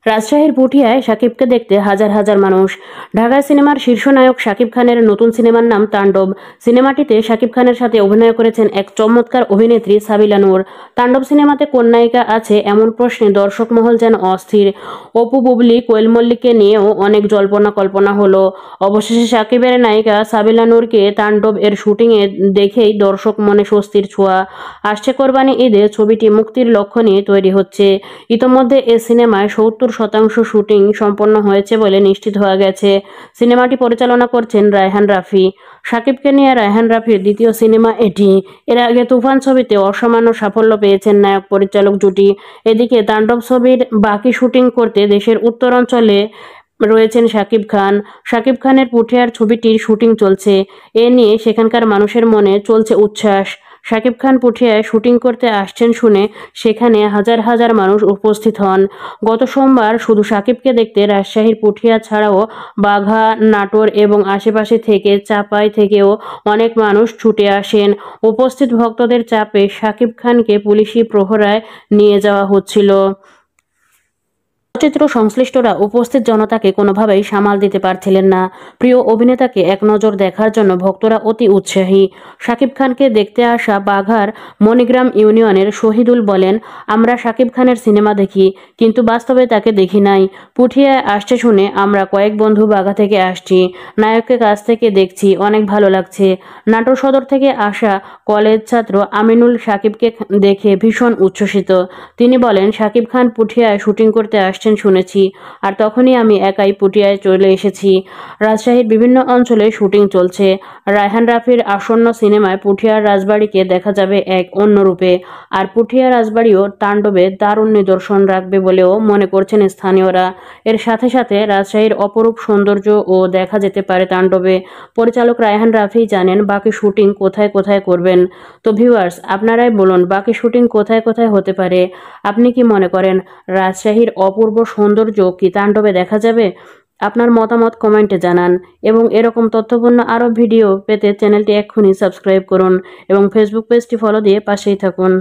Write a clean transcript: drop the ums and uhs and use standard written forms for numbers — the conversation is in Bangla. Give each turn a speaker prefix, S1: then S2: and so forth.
S1: রাজশাহীর পুঠিয়ায় শাকিবকে দেখতে হাজার হাজার মানুষ। ঢাকায় সিনেমার শীর্ষ নায়ক শাকিব খানের নতুন সিনেমার নাম তাণ্ডব। সিনেমাটিতে শাকিব খানের সাথে অভিনয় করেছেন এক চমৎকার অভিনেত্রী সাবিলা নূর। তাণ্ডব সিনেমাতে কোন নায়িকা আছে এমন প্রশ্নে দর্শক মহল যেন অস্থির। অপু, বুবলি, কোয়েল মল্লিককে নিয়েও অনেক জল্পনা কল্পনা হলো। অবশেষে শাকিবের নায়িকা সাবিলা নূরকে তাণ্ডব এর শুটিংয়ে দেখেই দর্শক মনে স্বস্তির ছোঁয়া। আসছে কোরবানি ঈদে ছবিটি মুক্তির লক্ষ্য নিয়ে তৈরি হচ্ছে। ইতোমধ্যে এ সিনেমায় ৭০% শুটিং সম্পন্ন হয়েছে বলে নিশ্চিত হওয়া গেছে। সিনেমাটি পরিচালনা করছেন রায়হান রাফি। শাকিবকে নিয়ে রায়হান রাফির দ্বিতীয় সিনেমা এটি। এর আগে তুফান ছবিতে অসামান্য সাফল্য পেয়েছেন নায়ক পরিচালক জুটি। এদিকে তাণ্ডব ছবির বাকি শুটিং করতে দেশের উত্তরাঞ্চলে রয়েছেন শাকিব খান। শাকিব খানের পুঠিয়ার ছবিটির শুটিং চলছে। এ নিয়ে সেখানকার মানুষের মনে চলছে উচ্ছ্বাস। শাকিব খান পুঠিয়ায় শুটিং করতে আসছেন শুনে সেখানে হাজার হাজার মানুষ উপস্থিত হন। গত সোমবার শুধু শাকিবকে দেখতে রাজশাহীর পুঠিয়া ছাড়াও বাঘা, নাটোর এবং আশেপাশে থেকে চাপাই থেকেও অনেক মানুষ ছুটে আসেন। উপস্থিত ভক্তদের চাপে শাকিব খানকে পুলিশি প্রহরায় নিয়ে যাওয়া হচ্ছিল। চলচ্চিত্র সংশ্লিষ্টরা উপস্থিত জনতাকে কোনোভাবেই সামাল দিতে পারছিলেন না। প্রিয় অভিনেতাকে এক নজর দেখার জন্য ভক্তরা অতি উৎসাহী। শাকিব খানকে দেখতে আসা বাঘার মণিগ্রাম ইউনিয়নের শহীদুল বলেন, আমরা শাকিব খানের সিনেমা দেখি, কিন্তু বাস্তবে তাকে দেখি নাই। পুঠিয়ায় আসছে শুনে আমরা কয়েক বন্ধু বাঘা থেকে আসছি। নায়ককে কাছ থেকে দেখছি, অনেক ভালো লাগছে। নাটোর সদর থেকে আসা কলেজ ছাত্র আমিনুল শাকিবকে দেখে ভীষণ উচ্ছ্বসিত। তিনি বলেন, শাকিব খান পুঠিয়ায় শুটিং করতে আসছেন শুনেছি, আর তখনই আমি একাই পুঠিয়ায় চলে এসেছি। রাজশাহীর বিভিন্ন অঞ্চলে শুটিং চলছে। রায়হান রাফির আসন্ন সিনেমায় পুঠিয়ার রাজবাড়িকে দেখা যাবে এক অন্য রূপে। আর পুঠিয়া রাজবাড়িও তাণ্ডবে দারুণ নিদর্শন রাখবে বলেও মনে করছেন স্থানীয়রা। এর সাথে সাথে রাজশাহীর অপরূপ সৌন্দর্য ও দেখা যেতে পারে তাণ্ডবে। পরিচালক রায়হান রাফি জানেন বাকি শুটিং কোথায় কোথায় করবেন। তো ভিউয়ার্স, আপনারাই বলুন বাকি শুটিং কোথায় কোথায় হতে পারে। আপনি কি মনে করেন রাজশাহীর অপূর্ব সৌন্দর্য কি তাণ্ডবে দেখা যাবে? আপনার মতামত কমেন্টে জানান এবং এরকম তথ্যপূর্ণ আরও ভিডিও পেতে চ্যানেলটি এক্ষুনি সাবস্ক্রাইব করুন এবং ফেসবুক পেজটি ফলো দিয়ে পাশেই থাকুন।